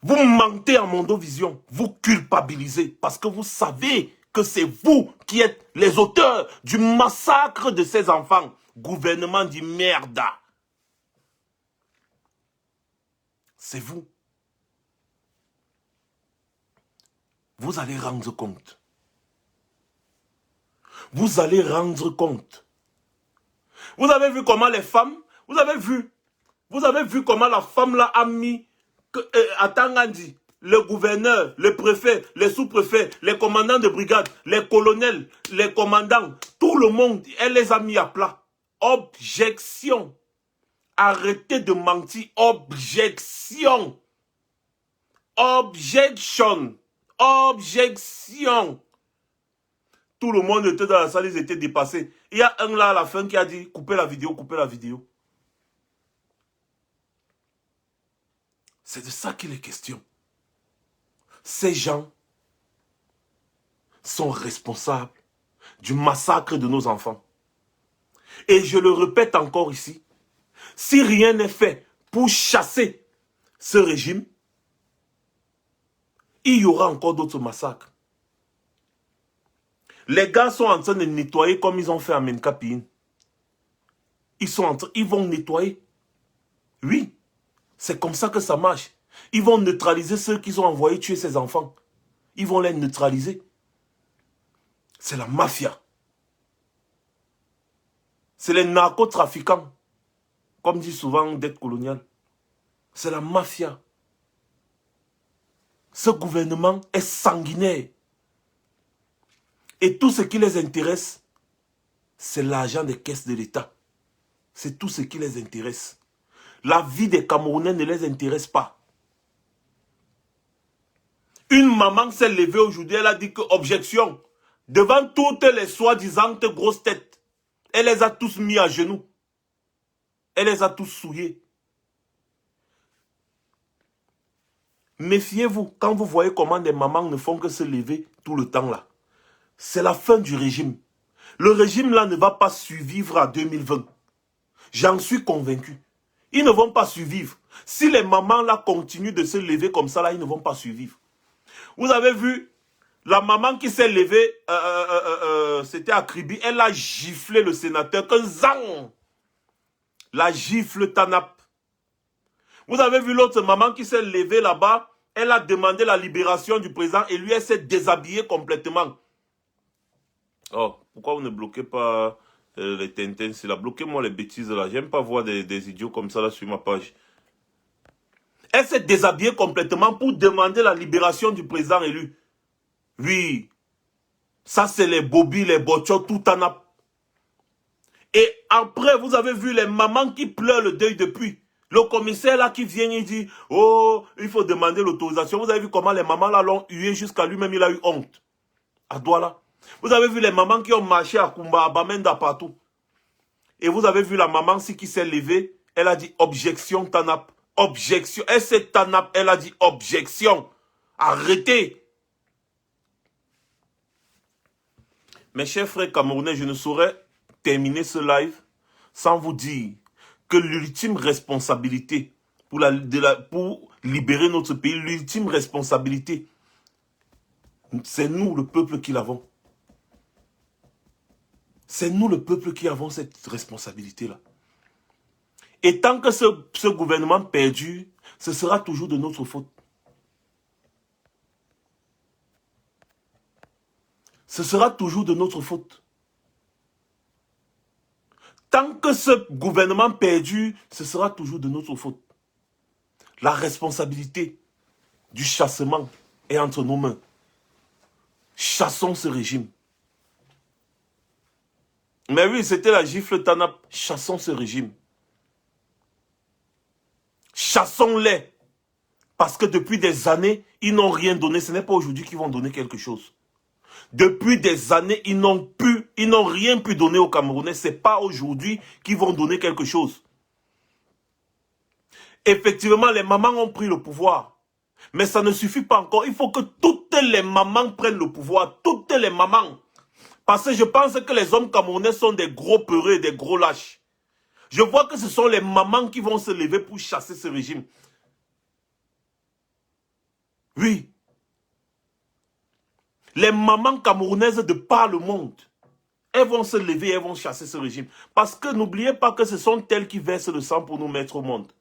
Vous mentez à Mondovision. Vous culpabilisez parce que vous savez que c'est vous qui êtes les auteurs du massacre de ces enfants. Gouvernement dit merde. C'est vous. Vous allez rendre compte. Vous allez rendre compte. Vous avez vu comment les femmes, vous avez vu comment la femme là a mis à Tangandi, le gouverneur, le préfet, les sous-préfets, les commandants de brigade, les colonels, les commandants, tout le monde, elle les a mis à plat. Objection. Arrêtez de mentir. Objection. Objection. Objection. Tout le monde était dans la salle, ils étaient dépassés. Il y a un là à la fin qui a dit, coupez la vidéo, coupez la vidéo. C'est de ça qu'il est question. Ces gens sont responsables du massacre de nos enfants. Et je le répète encore ici, si rien n'est fait pour chasser ce régime, il y aura encore d'autres massacres. Les gars sont en train de nettoyer comme ils ont fait à Menkapine. Ils vont nettoyer. Oui, c'est comme ça que ça marche. Ils vont neutraliser ceux qui ont envoyé tuer ces enfants. Ils vont les neutraliser. C'est la mafia. C'est les narcotrafiquants. Comme dit souvent dette coloniale. C'est la mafia. Ce gouvernement est sanguinaire. Et tout ce qui les intéresse, c'est l'argent des caisses de l'État. C'est tout ce qui les intéresse. La vie des Camerounais ne les intéresse pas. Une maman s'est levée aujourd'hui, elle a dit que objection. Devant toutes les soi-disant grosses têtes, elle les a tous mis à genoux. Elle les a tous souillés. Méfiez-vous quand vous voyez comment des mamans ne font que se lever tout le temps là. C'est la fin du régime. Le régime là ne va pas survivre à 2020. J'en suis convaincu. Ils ne vont pas survivre. Si les mamans là continuent de se lever comme ça là, ils ne vont pas survivre. Vous avez vu la maman qui s'est levée, c'était à Kribi, elle a giflé le sénateur, que zang, la gifle Tanap. Vous avez vu l'autre maman qui s'est levée là-bas, elle a demandé la libération du président et lui, elle s'est déshabillée complètement. Oh, pourquoi vous ne bloquez pas les Tintins? C'est là, bloquez-moi les bêtises là. J'aime pas voir des idiots comme ça là sur ma page. Elle s'est déshabillée complètement pour demander la libération du président élu. Oui, ça c'est les bobis, les bochos, tout en a. Et après, vous avez vu les mamans qui pleurent le deuil depuis. Le commissaire là qui vient, il dit, oh, il faut demander l'autorisation. Vous avez vu comment les mamans là l'ont hué jusqu'à lui-même, il a eu honte. À Douala. Vous avez vu les mamans qui ont marché à Kumba, à Bamenda, partout. Et vous avez vu la maman qui s'est levée, elle a dit objection, Tanap. Objection. Elle s'est Tanap, elle a dit objection. Arrêtez. Mes chers frères camerounais, je ne saurais terminer ce live sans vous dire que l'ultime responsabilité pour libérer notre pays, l'ultime responsabilité, c'est nous, le peuple, qui l'avons. C'est nous, le peuple, qui avons cette responsabilité-là. Et tant que ce gouvernement perdure, ce sera toujours de notre faute. Ce sera toujours de notre faute. Tant que ce gouvernement perdure, ce sera toujours de notre faute. La responsabilité du chassement est entre nos mains. Chassons ce régime. Mais oui, c'était la gifle Tanap. Chassons ce régime. Chassons-les. Parce que depuis des années, ils n'ont rien donné. Ce n'est pas aujourd'hui qu'ils vont donner quelque chose. Depuis des années, ils n'ont rien pu donner aux Camerounais. Ce n'est pas aujourd'hui qu'ils vont donner quelque chose. Effectivement, les mamans ont pris le pouvoir. Mais ça ne suffit pas encore. Il faut que toutes les mamans prennent le pouvoir. Toutes les mamans. Parce que je pense que les hommes camerounais sont des gros peureux et des gros lâches. Je vois que ce sont les mamans qui vont se lever pour chasser ce régime. Oui. Les mamans camerounaises de par le monde, elles vont se lever et elles vont chasser ce régime. Parce que n'oubliez pas que ce sont elles qui versent le sang pour nous mettre au monde.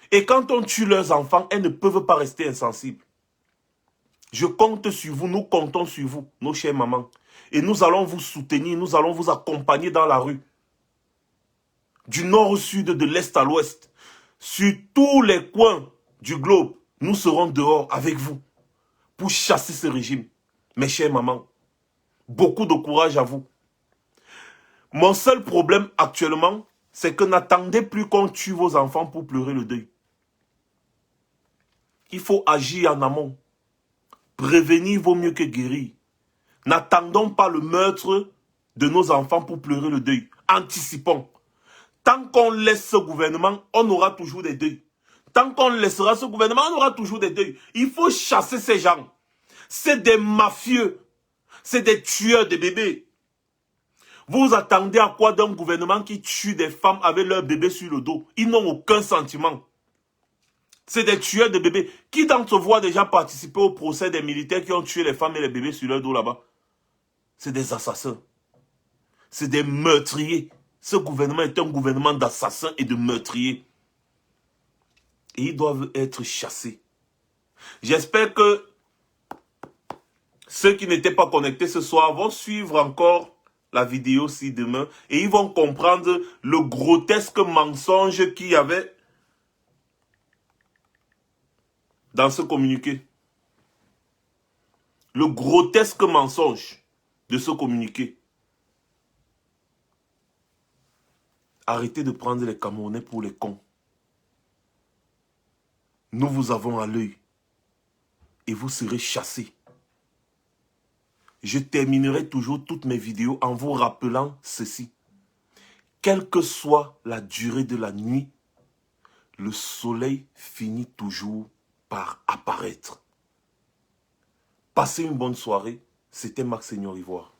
Et quand on tue leurs enfants, elles ne peuvent pas rester insensibles. Je compte sur vous, nous comptons sur vous, nos chères mamans. Et nous allons vous soutenir, nous allons vous accompagner dans la rue. Du nord au sud, de l'est à l'ouest. Sur tous les coins du globe, nous serons dehors avec vous. Pour chasser ce régime. Mes chères mamans, beaucoup de courage à vous. Mon seul problème actuellement, c'est que n'attendez plus qu'on tue vos enfants pour pleurer le deuil. Il faut agir en amont. Prévenir vaut mieux que guérir. N'attendons pas le meurtre de nos enfants pour pleurer le deuil. Anticipons. Tant qu'on laisse ce gouvernement, on aura toujours des deuils. Tant qu'on laissera ce gouvernement, on aura toujours des deuils. Il faut chasser ces gens. C'est des mafieux. C'est des tueurs de bébés. Vous attendez à quoi d'un gouvernement qui tue des femmes avec leurs bébés sur le dos? Ils n'ont aucun sentiment. C'est des tueurs de bébés. Qui d'entre vous a déjà participé au procès des militaires qui ont tué les femmes et les bébés sur leur dos là-bas? C'est des assassins. C'est des meurtriers. Ce gouvernement est un gouvernement d'assassins et de meurtriers. Et ils doivent être chassés. J'espère que ceux qui n'étaient pas connectés ce soir vont suivre encore la vidéo si demain et ils vont comprendre le grotesque mensonge qu'il y avait dans ce communiqué. Le grotesque mensonge de ce communiqué. Arrêtez de prendre les Camerounais pour les cons. Nous vous avons à l'œil et vous serez chassés. Je terminerai toujours toutes mes vidéos en vous rappelant ceci. Quelle que soit la durée de la nuit, le soleil finit toujours par apparaître. Passez une bonne soirée. C'était Max Seigneur Ivoire.